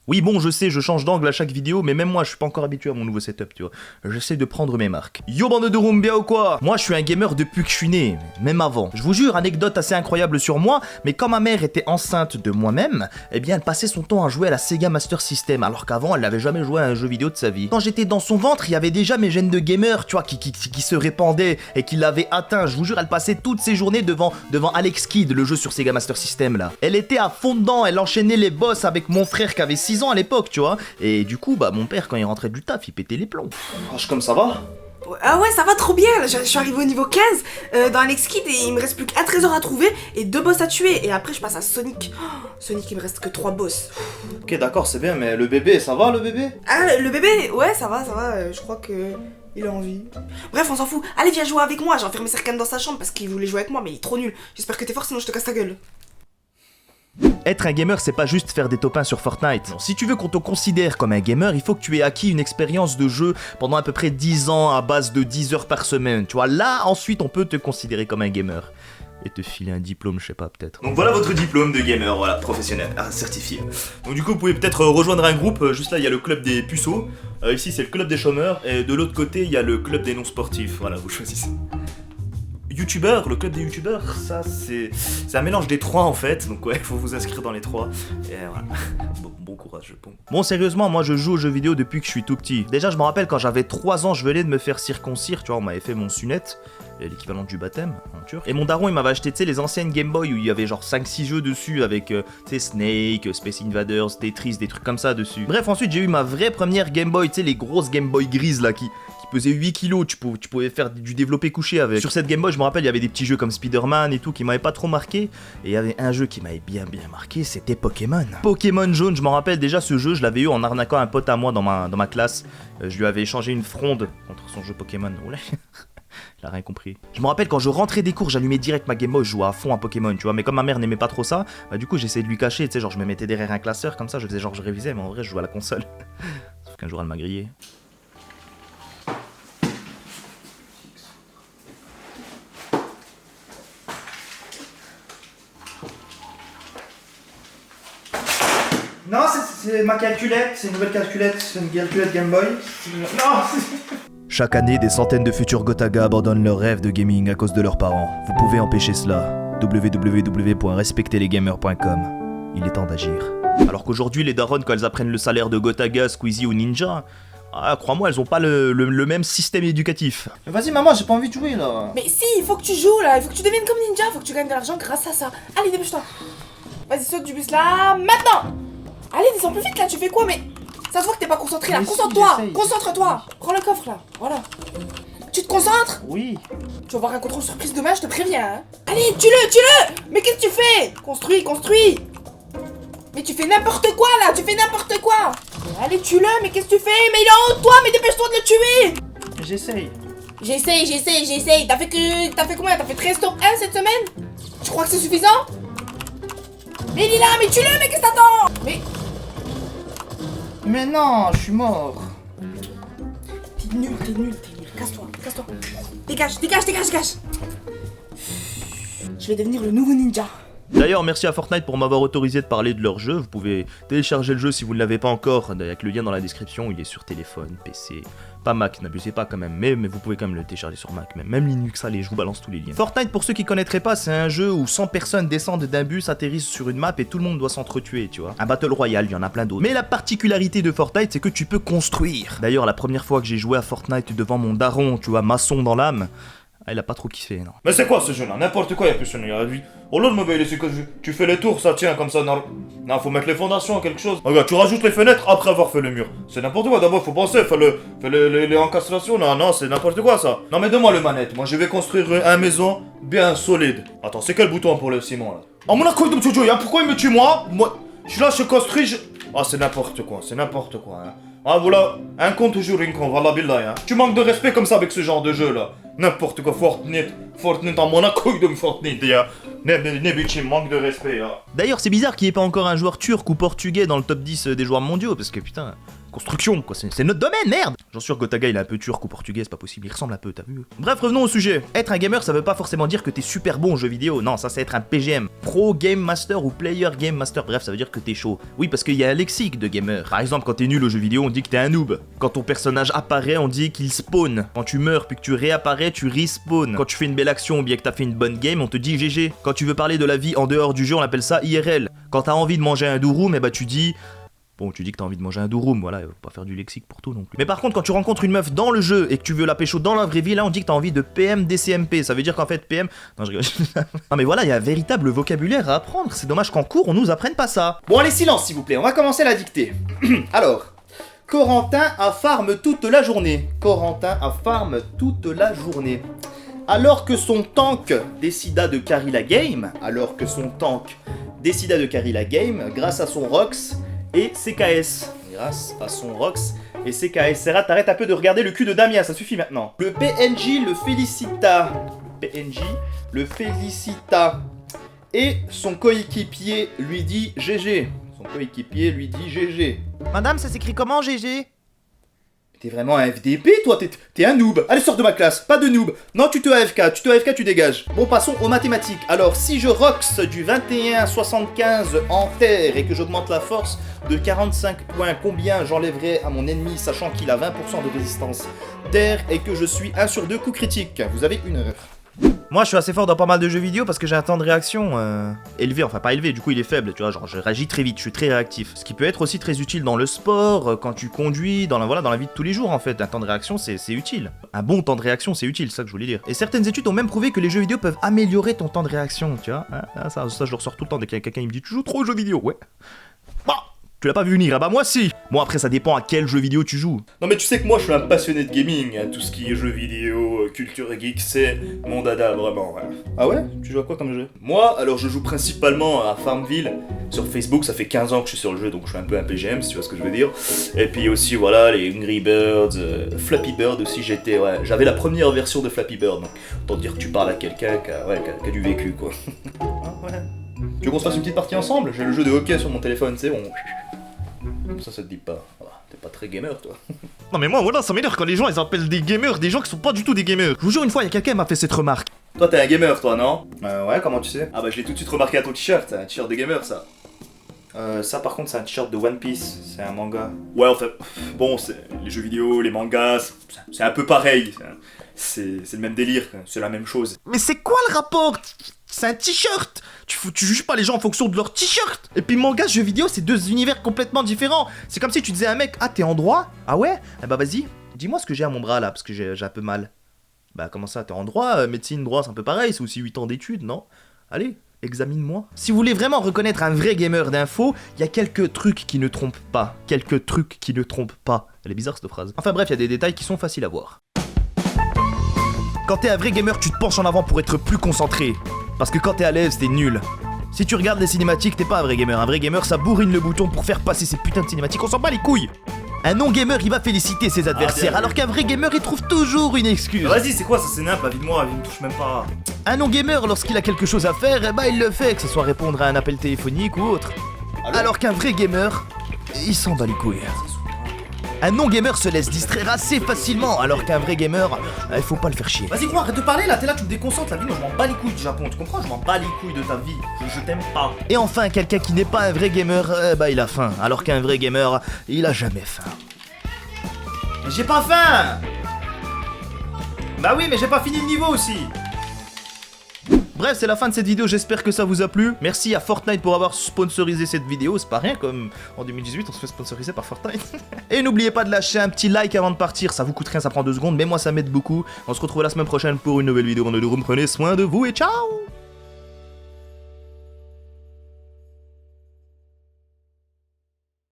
Oui bon je sais, je change d'angle à chaque vidéo, mais même moi je suis pas encore habitué à mon nouveau setup, tu vois. J'essaie de prendre mes marques. Yo bande de room, bien ou quoi? Moi je suis un gamer depuis que je suis né, même avant. Je vous jure, anecdote assez incroyable sur moi, mais quand ma mère était enceinte de moi-même, eh bien elle passait son temps à jouer à la Sega Master System, alors qu'avant elle n'avait jamais joué à un jeu vidéo de sa vie. Quand j'étais dans son ventre, il y avait déjà mes gènes de gamer, tu vois, qui se répandaient et qui l'avaient atteint. Je vous jure, elle passait toutes ses journées devant Alex Kidd, le jeu sur Sega Master System là. Elle était à fond dedans, elle enchaînait les boss avec mon frère qui avait 6 ans à l'époque, tu vois. Et du coup, bah mon père quand il rentrait du taf, il pétait les plombs. Comme ça va? Ah ouais, ça va trop bien, là, je suis arrivé au niveau 15 dans Alex Kidd et il me reste plus qu'un trésor à trouver et 2 boss à tuer. Et après je passe à Sonic. Sonic, il me reste que 3 boss. Ok d'accord, c'est bien, mais le bébé, ça va le bébé? Ah, le bébé, ouais, ça va, je crois que... il a envie. Bref, on s'en fout. Allez, viens jouer avec moi. J'ai enfermé Serkan dans sa chambre parce qu'il voulait jouer avec moi, mais il est trop nul. J'espère que t'es fort, sinon je te casse ta gueule. Être un gamer, c'est pas juste faire des top 1 sur Fortnite. Non, si tu veux qu'on te considère comme un gamer, il faut que tu aies acquis une expérience de jeu pendant à peu près 10 ans à base de 10 heures par semaine. Tu vois, là, ensuite, on peut te considérer comme un gamer. Et te filer un diplôme, je sais pas, peut-être. Donc voilà votre diplôme de gamer, voilà, professionnel, certifié. Donc du coup, vous pouvez peut-être rejoindre un groupe. Juste là, il y a le club des puceaux. Ici, c'est le club des chômeurs. Et de l'autre côté, il y a le club des non-sportifs. Voilà, vous choisissez. Youtubeur, le club des youtubeurs, ça c'est un mélange des trois en fait, donc ouais, faut vous inscrire dans les trois, et voilà, bon courage, bon. Bon sérieusement, moi je joue aux jeux vidéo depuis que je suis tout petit. Déjà je me rappelle quand j'avais 3 ans, je venais de me faire circoncire, tu vois, on m'avait fait mon sunnette, l'équivalent du baptême, en turc. Et mon daron il m'avait acheté, tu sais, les anciennes Game Boy où il y avait genre 5-6 jeux dessus avec, tu sais, Snake, Space Invaders, Tetris, des trucs comme ça dessus. Bref, ensuite j'ai eu ma vraie première Game Boy, tu sais, les grosses Game Boy grises là qui pesait 8 kilos, tu pouvais faire du développé couché avec. Sur cette Game Boy, je me rappelle, il y avait des petits jeux comme Spider-Man et tout qui m'avaient pas trop marqué. Et il y avait un jeu qui m'avait bien marqué, c'était Pokémon. Pokémon jaune, je m'en rappelle déjà, ce jeu, je l'avais eu en arnaquant un pote à moi dans ma classe. Je lui avais échangé une fronde contre son jeu Pokémon. Oula. Il a rien compris. Je me rappelle quand je rentrais des cours, j'allumais direct ma Game Boy, je jouais à fond à Pokémon, tu vois. Mais comme ma mère n'aimait pas trop ça, bah du coup j'essayais de lui cacher, tu sais, genre je me mettais derrière un classeur comme ça, je faisais genre je révisais, mais en vrai je jouais à la console. Sauf qu'un jour elle m'a grillé. Non, c'est ma calculette, c'est une nouvelle calculette, c'est une calculette Game Boy. Non. Chaque année, des centaines de futurs Gotaga abandonnent leur rêve de gaming à cause de leurs parents. Vous pouvez empêcher cela. www.respecterlesgamers.com. Il est temps d'agir. Alors qu'aujourd'hui, les darons, quand elles apprennent le salaire de Gotaga, Squeezie ou Ninja, crois-moi, elles ont pas le même système éducatif. Mais vas-y maman, j'ai pas envie de jouer là. Mais si, il faut que tu joues là, il faut que tu deviennes comme Ninja, il faut que tu gagnes de l'argent grâce à ça. Allez, dépêche-toi. Vas-y, saute du bus là, maintenant. Allez, descends plus vite là, tu fais quoi? Mais ça se voit que t'es pas concentré là, concentre-toi, concentre-toi. Prends le coffre là, voilà. Tu te concentres? Oui. Tu vas avoir un contrôle surprise demain, je te préviens, hein. Allez, tue-le. Mais qu'est-ce que tu fais? Construis. Mais tu fais n'importe quoi là, tu fais n'importe quoi. Allez, tue-le, mais qu'est-ce que tu fais? Mais il est en haut de toi, mais dépêche-toi de le tuer. J'essaye. J'essaye. T'as fait combien? T'as fait 13 top 1 cette semaine? Tu crois que c'est suffisant? Mais il est là, mais tue-le, mais qu'est-ce que t'attends? Mais non, je suis mort. T'es nul. Casse-toi. Dégage. Je vais devenir le nouveau ninja. D'ailleurs, merci à Fortnite pour m'avoir autorisé de parler de leur jeu. Vous pouvez télécharger le jeu si vous ne l'avez pas encore, avec le lien dans la description. Il est sur téléphone, PC, pas Mac, n'abusez pas quand même, mais vous pouvez quand même le télécharger sur Mac, même Linux, allez, je vous balance tous les liens. Fortnite, pour ceux qui connaîtraient pas, c'est un jeu où 100 personnes descendent d'un bus, atterrissent sur une map et tout le monde doit s'entretuer, tu vois. Un Battle Royale, il y en a plein d'autres. Mais la particularité de Fortnite, c'est que tu peux construire. D'ailleurs, la première fois que j'ai joué à Fortnite devant mon daron, tu vois, maçon dans l'âme, il a pas trop kiffé, non. Mais c'est quoi ce jeu là? N'importe quoi, y'a plus ce jeu. Oh là, mais c'est que tu fais les tours, ça tient comme ça. Non, faut mettre les fondations, quelque chose. Regarde, tu rajoutes les fenêtres après avoir fait le mur. C'est n'importe quoi, d'abord faut penser, fais les encastrations. Non, c'est n'importe quoi ça. Non, mais donne-moi le manette. Moi je vais construire une maison bien solide. Attends, c'est quel bouton pour le ciment là? Oh mon accord de petit jeu, pourquoi il me tue moi? Je suis là, je construis, Ah, c'est n'importe quoi, hein. Ah, voilà, un con toujours une con, voilà billah, hein. Tu manques de respect comme ça avec ce genre de jeu là. N'importe quoi, Fortnite en Monaco de Fortnite, ne manque de respect, hein. D'ailleurs, c'est bizarre qu'il n'y ait pas encore un joueur turc ou portugais dans le top 10 des joueurs mondiaux, parce que putain, construction, quoi. C'est notre domaine, merde. J'en suis sûr que Gotaga, il est un peu turc ou portugais, c'est pas possible. Il ressemble un peu, t'as vu? Bref, revenons au sujet. Être un gamer, ça veut pas forcément dire que t'es super bon aux jeux vidéo. Non, ça c'est être un PGM. Pro Game Master ou Player Game Master. Bref, ça veut dire que t'es chaud. Oui, parce qu'il y a un lexique de gamer. Par exemple, quand t'es nul aux jeux vidéo, on dit que t'es un noob. Quand ton personnage apparaît, on dit qu'il spawn. Quand tu meurs puis que tu réapparais, tu respawn. Quand tu fais une belle action ou bien que t'as fait une bonne game, on te dit GG. Quand tu veux parler de la vie en dehors du jeu, on appelle ça IRL. Quand t'as envie de manger un durum, eh bah tu dis... Bon, tu dis que t'as envie de manger un durum, voilà, faut pas faire du lexique pour tout non plus. Mais par contre, quand tu rencontres une meuf dans le jeu et que tu veux la pécho dans la vraie vie, là on dit que t'as envie de PM DCMP. Ça veut dire qu'en fait PM... Non, je rigole. Non mais voilà, il y a un véritable vocabulaire à apprendre. C'est dommage qu'en cours on nous apprenne pas ça. Bon allez, silence s'il vous plaît, on va commencer la dictée. Alors, Corentin a farm toute la journée. Corentin a farm toute la journée. Alors que son tank décida de carry la game, grâce à son Rox et CKS. Grâce à son Rox et CKS. Serra, t'arrêtes un peu de regarder le cul de Damien, ça suffit maintenant. Le PNJ le félicita. Et son coéquipier lui dit GG. Madame, ça s'écrit comment GG? T'es vraiment un FDP, toi, t'es un noob. Allez, sors de ma classe, pas de noob. Non, tu te AFK, tu dégages. Bon, passons aux mathématiques. Alors, si je rox du 21,75 en terre et que j'augmente la force de 45 points, combien j'enlèverai à mon ennemi, sachant qu'il a 20% de résistance terre et que je suis 1 sur 2 coups critiques? Vous avez 1 heure. Moi je suis assez fort dans pas mal de jeux vidéo parce que j'ai un temps de réaction élevé, enfin pas élevé, du coup il est faible, tu vois, genre je réagis très vite, je suis très réactif. Ce qui peut être aussi très utile dans le sport, quand tu conduis, dans la vie de tous les jours en fait. Un temps de réaction c'est utile. Un bon temps de réaction c'est utile, c'est ça que je voulais dire. Et certaines études ont même prouvé que les jeux vidéo peuvent améliorer ton temps de réaction, tu vois. Ça je le ressors tout le temps dès qu'il y a quelqu'un qui me dit tu joues trop aux jeux vidéo, ouais. Bah, tu l'as pas vu venir, ah bah moi si. Bon après ça dépend à quel jeu vidéo tu joues. Non mais tu sais que moi je suis un passionné de gaming, hein. Tout ce qui est jeux vidéo, culture geek, c'est mon dada vraiment. Ouais. Ah ouais? Tu joues à quoi comme jeu? Moi, alors je joue principalement à Farmville. Sur Facebook, ça fait 15 ans que je suis sur le jeu, donc je suis un peu un PGM, si tu vois ce que je veux dire. Et puis aussi, voilà, les Angry Birds, Flappy Bird aussi, j'avais la première version de Flappy Bird, donc autant dire que tu parles à quelqu'un qui a du vécu, quoi. Ah ouais. Tu veux qu'on se fasse une petite partie ensemble? J'ai le jeu de hockey sur mon téléphone, c'est bon. Ça te dit pas. T'es pas très gamer, toi. Non mais moi voilà, ça m'énerve quand les gens ils appellent des gamers des gens qui sont pas du tout des gamers. Je vous jure, une fois il y a quelqu'un qui m'a fait cette remarque. Toi t'es un gamer, toi, non? Ouais, comment tu sais? Ah bah je l'ai tout de suite remarqué à ton t-shirt, c'est un t-shirt de gamer, ça. Ça par contre c'est un t-shirt de One Piece, c'est un manga. Ouais, enfin, bon, les jeux vidéo, les mangas, c'est un peu pareil. C'est le même délire, c'est la même chose. Mais c'est quoi le rapport? C'est un t-shirt. Tu juges pas les gens en fonction de leur t-shirt. Et puis manga, jeux vidéo, c'est deux univers complètement différents. C'est comme si tu disais à un mec, ah t'es en droit? Ah ouais? Eh bah vas-y, dis-moi ce que j'ai à mon bras là, parce que j'ai un peu mal. Bah comment ça, t'es en droit? Médecine, droit, c'est un peu pareil, c'est aussi 8 ans d'études, non? Allez, examine-moi. Si vous voulez vraiment reconnaître un vrai gamer d'info, il y a quelques trucs qui ne trompent pas. Elle est bizarre cette phrase. Enfin bref, il y a des détails qui sont faciles à voir. Quand t'es un vrai gamer, tu te penches en avant pour être plus concentré. Parce que quand t'es à l'aise, t'es nul. Si tu regardes les cinématiques, t'es pas un vrai gamer. Un vrai gamer, ça bourrine le bouton pour faire passer ces putains de cinématiques. On s'en bat les couilles. Un non-gamer, il va féliciter ses adversaires, alors qu'un vrai gamer, il trouve toujours une excuse. Vas-y, c'est quoi ça? C'est nimp, vide-moi, il me touche même pas. Un non-gamer, lorsqu'il a quelque chose à faire, eh ben il le fait, que ce soit répondre à un appel téléphonique ou autre. Alors qu'un vrai gamer, il s'en bat les couilles. Un non-gamer se laisse distraire assez facilement, alors qu'un vrai gamer, il faut pas le faire chier. Vas-y gros, arrête de parler là, t'es là, tu me déconcentres, la vie, moi je m'en bats les couilles du Japon, tu comprends? Je m'en bats les couilles de ta vie, je t'aime pas. Et enfin, quelqu'un qui n'est pas un vrai gamer, il a faim, alors qu'un vrai gamer, il a jamais faim. Mais j'ai pas faim! Bah oui, mais j'ai pas fini le niveau aussi! Bref, c'est la fin de cette vidéo, j'espère que ça vous a plu. Merci à Fortnite pour avoir sponsorisé cette vidéo, c'est pas rien, comme en 2018 on se fait sponsoriser par Fortnite. Et n'oubliez pas de lâcher un petit like avant de partir, ça vous coûte rien, ça prend 2 secondes, mais moi ça m'aide beaucoup. On se retrouve la semaine prochaine pour une nouvelle vidéo dans le room, prenez soin de vous et ciao!